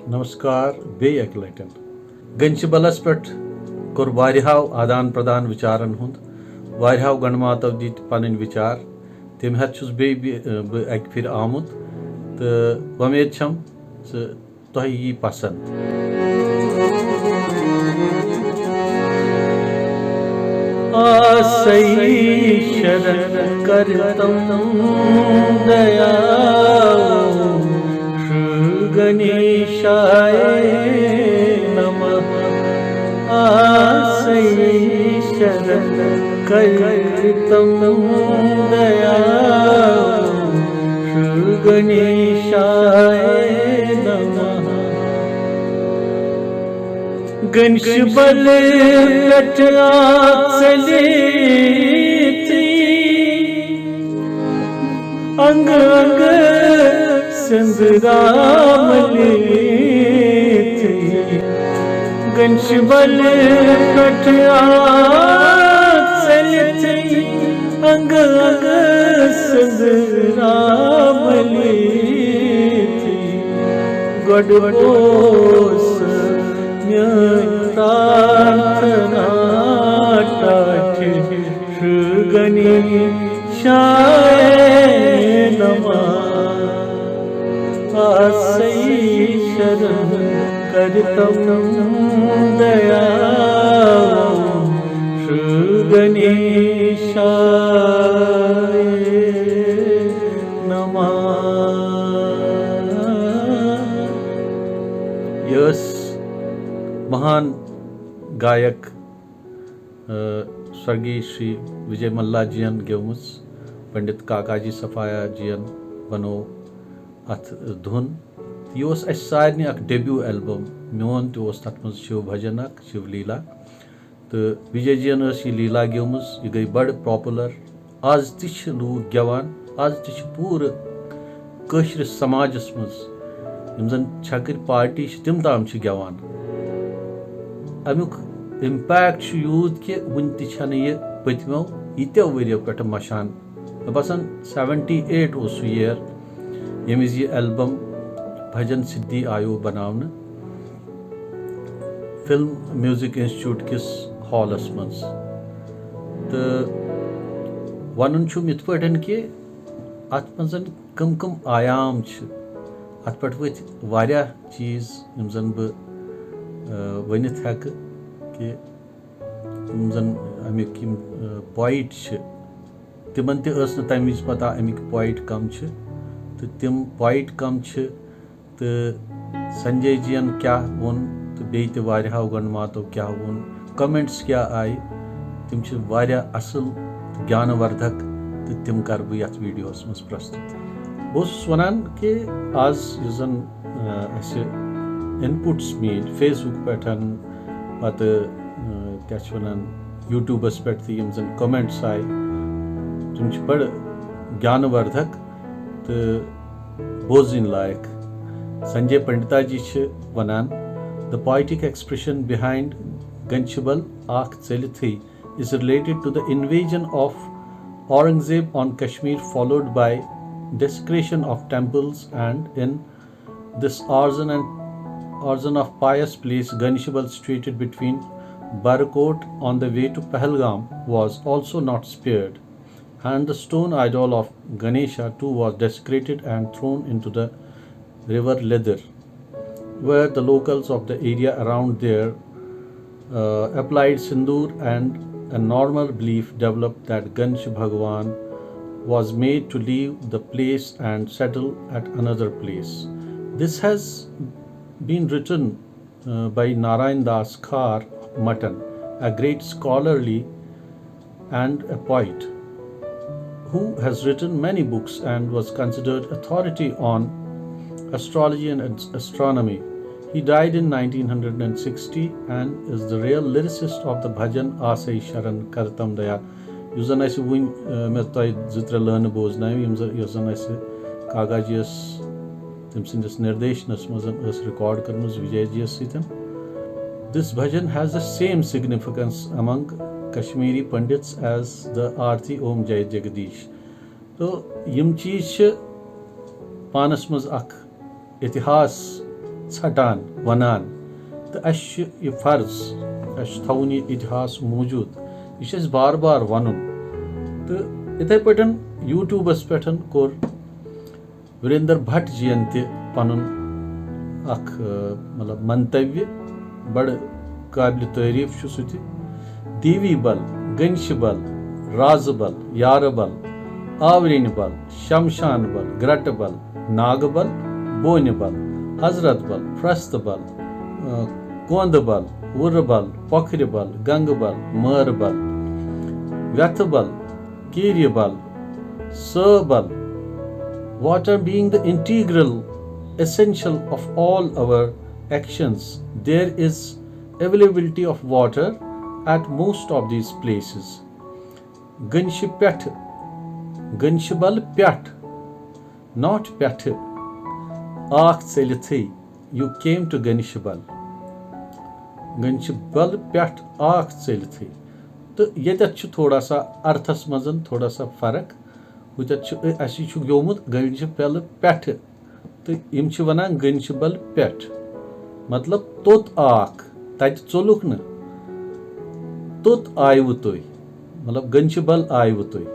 नमस्कार बे एक लटन गंशबलस पे कोर वारियाहो आदान प्रदान विचारन हुंद वारियाहो गणमातो दित पन्न विचार तम हेत छुस बे अक फिर आमुत तो उम्मीद छम तह यी पसंद। आसई शरण करतम दया गणेशाय नमः। आसई शरण करतम दया गणेशाय नमः। गणिशबल चले अंग अंग संग्रामले गणिशबल चले अंग अंग संग्रामले गडबोस प्रार्थना गणेशाय नमः। आसई शरण करतम दया गणेशाय नमः। यस महान गायक स्वर्गीय श्री विजय मल्ला जीन गेवमुस पंडित काकाजी सफाया जीन बनो अथ धुन यह सारे डेब्यू एल्बम मोन तथ मज शिव भजन शिवलीला तो विजय जीन यह लीला गेवमुस यह गई बड़ पॉपुलर आज तक लूक गेवान आज तक पूर कशर समाजस मज यम जन छकर पार्टी तम ताम गेवान अमुक इम्पैक्ट यूत कि वन तह पतमो यीत्यो वरियो पे मशान मे बसान 78 सह ईयर यमिज यह एल्बम भजन सिद्धि आयो बनाने फिल्म म्यूजिक इंस्टीट्यूट किस हॉलस मज तो वन इत पे कि अत मज कम कम आयाम अत पे वथ वारिया चीज़ यम जन वनित हेक कि जन अमिक पॉइट तिमन तम विज पता अमिक पॉइट कम तो तिम पॉइट कम तो संजय जीन क्या वोन तो बे वारियाहो गणमातो क्या वोन कमेंट्स क्या आए तिम असल ज्ञानवर्धक तो तिम कर बह ये वीडियोस मज प्रस्तुत बस वनान कि आज जन इनपुट्स मील फेसबुक पे पत क्या वन यूट्यूबस पे जन कमेंट्स आए तम बड़ ज्ञानवर्धक तो बोजन लायक संजय पंडिता जी वनान द पोइटिक एक्सप्रेशन बिहाइंड गंशबल आख चलिथी is related to the invasion of Aurangzeb on Kashmir followed by desecration of temples and in this arson of pious place Ganishibal situated between Barakot on the way to Pahalgam was also not spared and the stone idol of Ganesha too was desecrated and thrown into the river Ledar where the locals of the area around there applied sindoor and a normal belief developed that Ganesh Bhagwan was made to leave the place and settle at another place. This has been written by Narayan Das Khar Mutton, a great scholarly and a poet who has written many books and was considered authority on astrology and astronomy. He died in 1960 and is the real lyricist of the bhajan Asai Sharan Kartam Daya. Yus zan ase wun me toy zitra lern boznayo yus zan ase Kagajiyas tem sindis nirdeshanas mazan is record karmus Vijayjiyas sitan. This bhajan has the same significance among Kashmiri Pandits as the Aarti Om Jai Jagadish. तो यम चीज़ पानस मज अख इतिहास ژھٹان وَنان تہٕ اَسہِ چھُ یہِ فرض اَسہِ چھُ تھاوُن یہِ اِتِحاس موٗجوٗد یہِ چھُ اَسہِ بار بار وَنُن تہٕ یِتھَے پٲٹھۍ یوٗٹیوٗبَس پٮ۪ٹھ کوٚر وریندر بھٹ جِیَن تہِ پَنُن اکھ مطلب منتویہِ بَڑٕ قٲبلہِ تعریٖف چھُ سُہ تہِ دیوی بل گنشبل رازٕ بل یارٕ بل آورِنہِ بل شمشان بل گرٹہٕ بل ناگہٕ بل بونہِ بل حضرت بل فرستہٕ بل کۄنٛدٕ بل وُرٕ بل پۄکھرِ بل گنگہٕ بل مٲرٕ بل ویٚتھٕ بل کیٖرِ بل سٲ بل water being the integral essential of all our actions there is availability of water at most of these places Ganishibal pet not pet aakh selithai you came to Ganishibal pet aakh selithai तो येतत छु थोड़ा सा earth's मजन थोड़ा सा फर्क हुतत छु असी छु ग्योमुत गनिशबल पेठ तो यम छु वनान गनिशबल पेठ मतलब तोत आख तत चोलुक न तोत आयवु तुय मतलब गनिशबल आयवु तुय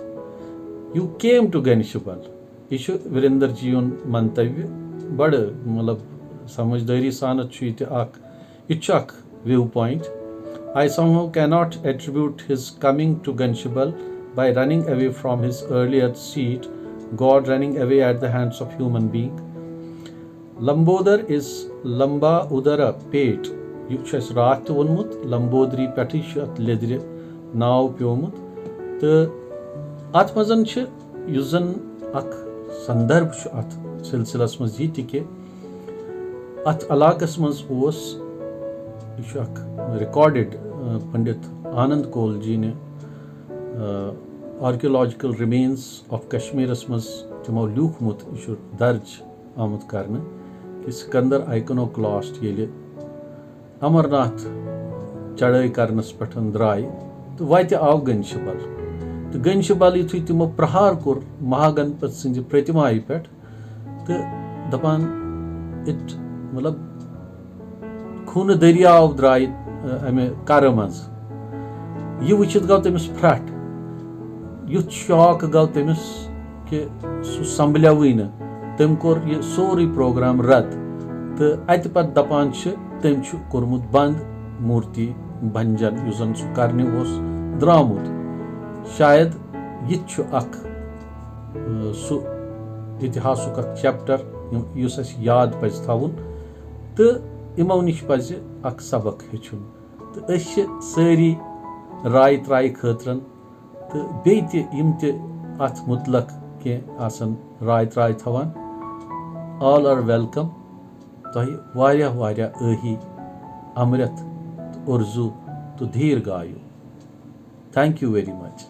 यू केम टू गनिशबल यह छु वीरेंद्र जी उन मंतव्य बड़ मतलब समझदारी सानत छु यत अख view point I somehow cannot attribute his coming to Ganishibal by running away from his earlier seat, God running away at the hands of human being. Lambodar is Lamba Udara Pet. Yuk chas raat vonmut Lambodri peti shat ledre naw pyomut. To at mazan ch yuzan ak sandarbh ch at silsilas maz yiti ke at alagas maz os यह recorded पंडित आनंद कौल जी ने archaeological remains of कश्मीरस मज तमो लिखमुत यह दर्ज आमुत करने कि Sikandar iconoclast ये अमरनाथ चढ़ाई करनस पे द्राय तो वत आव गनिशबल तो गनिशबल यु तमो प्रहार कोर महागणपत सद प्रतिमाय पे तो दपान इट मतलब खून दरियाव द्राय अमे कर मज यह वुचित गो तमिस फ्रट युथ शॉक गो तमिस कि सह संभलवै न तम कोर यह सोरे प्रोग्राम रद्द तो अत पत दपान तम कोर्मुत बंद मूर्ति भंजन युस जन सह करने द्रामुत शायद यह सह इतिहासुक चैप्टर युस अस याद पज थवुन तो इमो निश पज अख सबक हेचुन तो सारी राय त्राय खतरन तो बेम अथ मुतलक के आसन राय त्राय थवान ऑल आर वेलकम तुह वारिया अही अमृत तो उर्जू तो धीर गायु थैंक यू वेरी मच